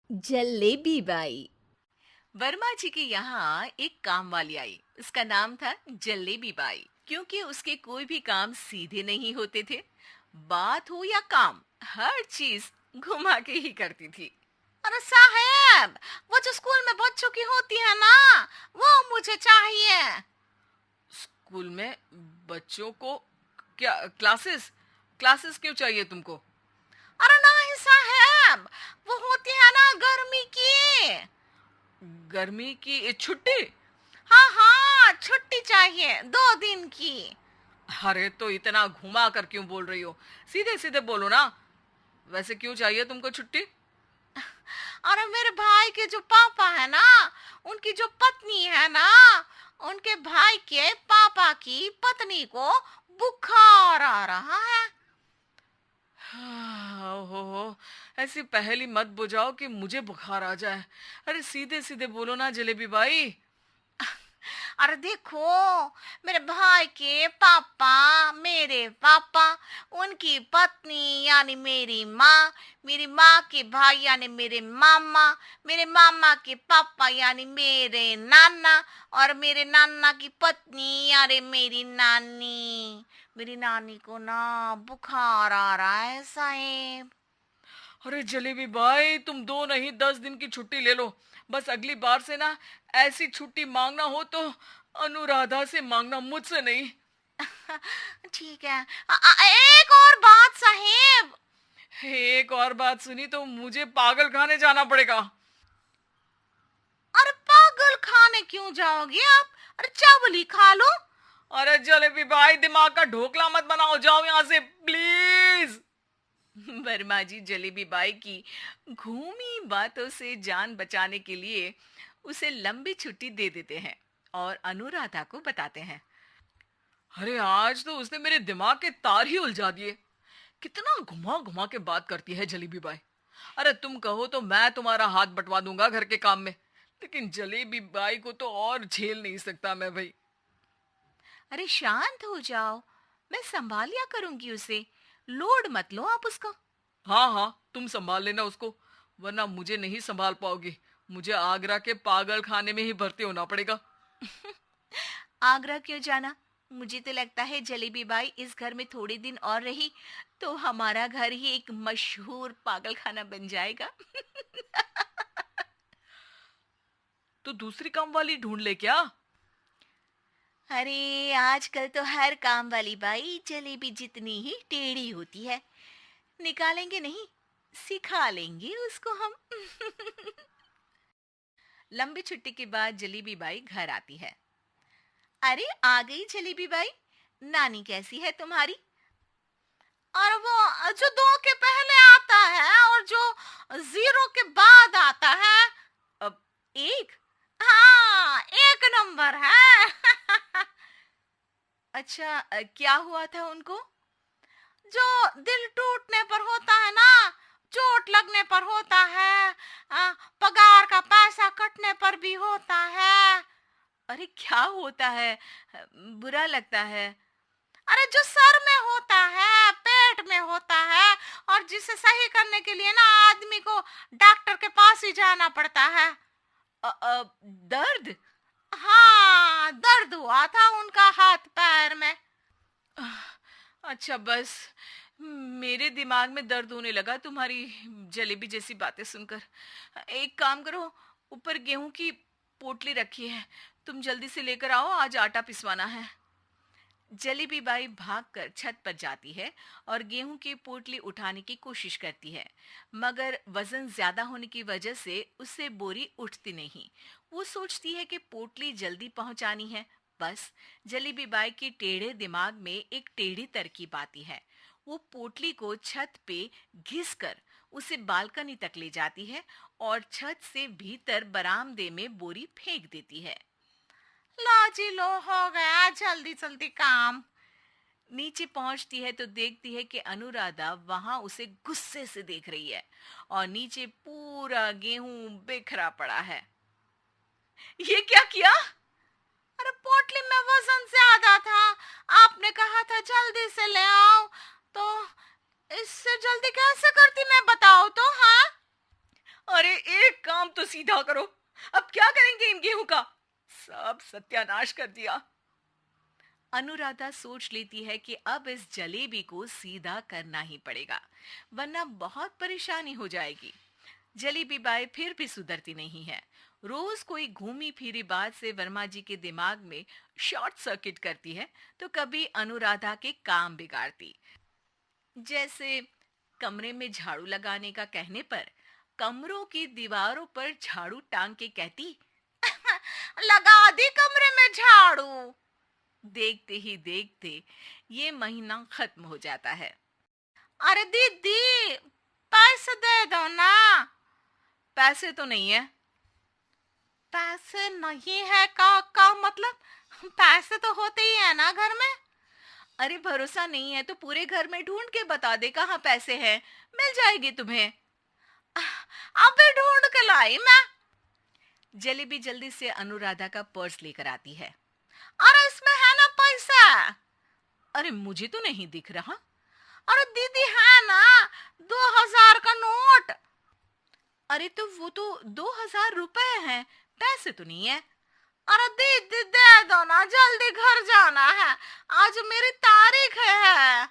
Jalebi by. Verma जी के यहाँ एक काम वाली आई। उसका नाम था जलेबी बाई, क्योंकि उसके कोई भी काम सीधे नहीं होते थे। बात हो या काम, हर चीज घुमा के ही करती थी। अरे साहब, वो जो स्कूल में बच्चों की होती है ना, वो मुझे चाहिए। स्कूल में बच्चों को क्या क्लासेस क्लासेस क्यों चाहिए तुमको? अरे नहीं साहब, वो होती है ना गर्मी की। गर्मी की छुट्टी? हाँ हाँ, छुट्टी चाहिए 2 दिन की। अरे तो इतना घुमा कर क्यों बोल रही हो? सीधे सीधे बोलो ना। वैसे क्यों चाहिए तुमको छुट्टी? अरे मेरे भाई के जो पापा है ना, उनकी जो पत्नी है ना, उनके भाई के पापा की पत्नी को बुखार आ रहा है। ओहो, ऐसी पहेली मत बुझाओ कि मुझे बुखार आ जाए। अरे सीधे सीधे बोलो ना जलेबी बाई। अरे देखो, मेरे भाई के पापा, मेरे पापा, उनकी पत्नी यानी मेरी माँ के भाई यानी मेरे मामा के पापा यानी मेरे नाना, और मेरे नाना की पत्नी यानी मेरी नानी को ना बुखार आ रहा है साहेब। अरे जलेबी भाई, तुम 2 नहीं 10 दिन की छुट्टी ले लो। बस अगली बार से ना ऐसी छुट्टी मांगना हो तो अनुराधा से मांगना, मुझसे नहीं। ठीक है। एक और बात साहेब। एक और बात सुनी तो मुझे पागल खाने जाना पड़ेगा। अरे पागल खाने क्यों जाओगे आप? अरे चावल ही खा लो। अरे जलेबी भाई, दिमाग का ढोकला मत बनाओ, जाओ यहाँ से प्लीज। वर्मा जी जलेबी बाई की घूमी बातों से जान बचाने के लिए उसे लंबी छुट्टी दे देते हैं और अनुराधा को बताते हैं। अरे आज तो उसने मेरे दिमाग के तार ही उलझा दिए। कितना घुमा घुमा के बात करती है जलेबी बाई। अरे तुम कहो तो मैं तुम्हारा हाथ बंटवा दूंगा घर के काम में, लेकिन जलेबी बाई को तो और झेल नहीं सकता मैं भाई। अरे शांत हो जाओ, मैं संभाल लिया करूंगी उसे। लोड मत लो आप उसका। हाँ हाँ, तुम संभाल लेना उसको, वरना मुझे नहीं संभाल पाओगी। मुझे आगरा के पागल खाने में ही भर्ती होना पड़ेगा। आगरा क्यों जाना? मुझे तो लगता है जलेबी बाई इस घर में थोड़े दिन और रही तो हमारा घर ही एक मशहूर पागल खाना बन जाएगा। तो दूसरी काम वाली ढूंढ ले क्या? अरे आजकल तो हर काम वाली बाई जलेबी जितनी ही टेढ़ी होती है। निकालेंगे नहीं, सिखा लेंगे उसको हम। लंबी छुट्टी के बाद जलेबी बाई घर आती है। अरे आ गई जलेबी बाई, नानी कैसी है तुम्हारी? और वो जो 2 के पहले आता है और जो 0 के बाद आता है। अब 1? हाँ, 1 नंबर है। अच्छा, क्या हुआ था उनको? जो दिल टूटने पर होता है ना, चोट लगने पर होता है, पगार का पैसा कटने पर भी होता है। अरे क्या होता है? बुरा लगता है? अरे जो सर में होता है, पेट में होता है, और जिसे सही करने के लिए ना आदमी को डॉक्टर के पास ही जाना पड़ता है। दर्द? हाँ, दर्द हुआ था उनका हाथ पैर में। अच्छा बस, मेरे दिमाग में दर्द होने लगा तुम्हारी जलेबी जैसी बातें सुनकर। एक काम करो, ऊपर गेहूं की पोटली रखी है, तुम जल्दी से लेकर आओ, आज आटा पिसवाना है। जलेबी बाई भागकर छत पर जाती है और गेहूं की पोटली उठाने की कोशिश करती है, मगर वजन ज्यादा होने की वजह से उससे बोरी उठती नहीं। वो सोचती है कि पोटली जल्दी पहुंचानी है। बस जलेबी बाई के टेढ़े दिमाग में एक टेढ़ी तरकीब आती है। वो पोटली को छत पे घिसकर उसे बालकनी तक ले जाती है और छत से भीतर बरामदे में बोरी फेंक देती है। लो जी लो, हो गया जल्दी जल्दी काम। नीचे पहुंचती है तो देखती है कि अनुराधा वहां उसे गुस्से से देख रही है और नीचे पूरा गेहूं बिखरा पड़ा है। ये क्या किया? अरे पोटली में वजन ज्यादा था, आपने कहा था जल्दी से ले आओ, तो इससे जल्दी कैसे करती मैं बताओ तो। हाँ, अरे काम तो सीधा करो। अब क्या करेंगे इन गेहूं का? सब सत्यानाश कर दिया। अनुराधा सोच लेती है कि अब इस जलेबी को सीधा करना ही पड़ेगा, वरना बहुत परेशानी हो जाएगी। जलेबी बाई फिर भी सुधरती नहीं है। रोज कोई घूमी फिरी बात से वर्मा जी के दिमाग में शॉर्ट सर्किट करती है, तो कभी अनुराधा के काम बिगाड़ती। जैसे कमरे में झाड़ू लगाने का कहने पर कमरों की दीवारों पर झाड़ू टांग के कहती, लगा दी कमरे में झाड़ू। देखते ही देखते ये महीना खत्म हो जाता है। अरे दीदी, पैसे दे दो ना। पैसे तो नहीं है। पैसे नहीं है का मतलब? पैसे तो होते ही है ना घर में। अरे भरोसा नहीं है तो पूरे घर में ढूंढ के बता दे कहाँ पैसे हैं, मिल जाएगी तुम्हें। अबे ढूंढ के लाई मैं। जलेबी जल्दी से अनुराधा का पर्स लेकर आती है। अरे इसमें है ना पैसा। अरे मुझे तो नहीं दिख रहा। अरे दीदी है ना, 2000 का नोट। अरे तो वो तो 2000 रुपए हैं, पैसे तो नहीं है। अरे दीदी दे दो ना, जल्दी घर जाना है, आज मेरी तारीख है।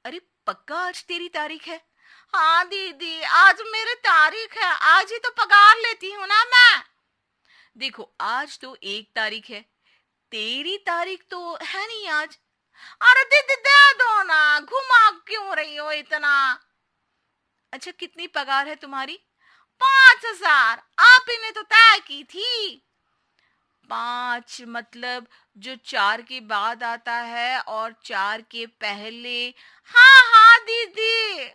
अरे पक्का आज तेरी तारीख है? हाँ दीदी, आज मेरी तारीख है, आज ही तो पगार लेती हूँ ना मैं। देखो आज तो 1 तारीख है, तेरी तारीख तो है नहीं आज। अरे दीदी दे दो ना, घुमा क्यों रही हो इतना? अच्छा कितनी पगार है तुम्हारी? 5000। आप ही ने तो तय की थी। 5 मतलब जो 4 के बाद आता है और 4 के पहले। हाँ हाँ दीदी।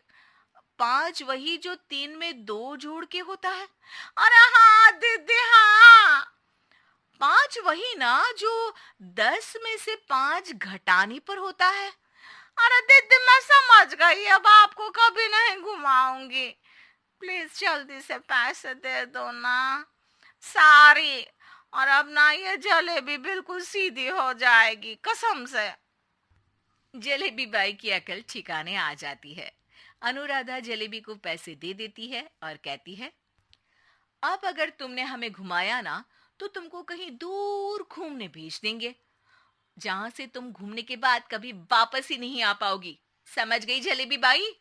5 वही जो 3 में 2 जोड़ के होता है। अरे हाँ दीदी हाँ। 5 वही ना जो 10 में से 5 घटाने पर होता है। अरे दीदी मैं समझ गई, अब आपको कभी नहीं घुमाऊंगी। प्लीज जल्दी से पैसे दे दो ना, सारी। और अब ना ये जलेबी बिल्कुल सीधी हो जाएगी कसम से। जलेबी बाई की अकल ठिकाने आ जाती है। अनुराधा जलेबी को पैसे दे देती है और कहती है, अब अगर तुमने हमें घुमाया ना तो तुमको कहीं दूर घूमने भेज देंगे, जहां से तुम घूमने के बाद कभी वापस ही नहीं आ पाओगी। समझ गई जलेबी बाई?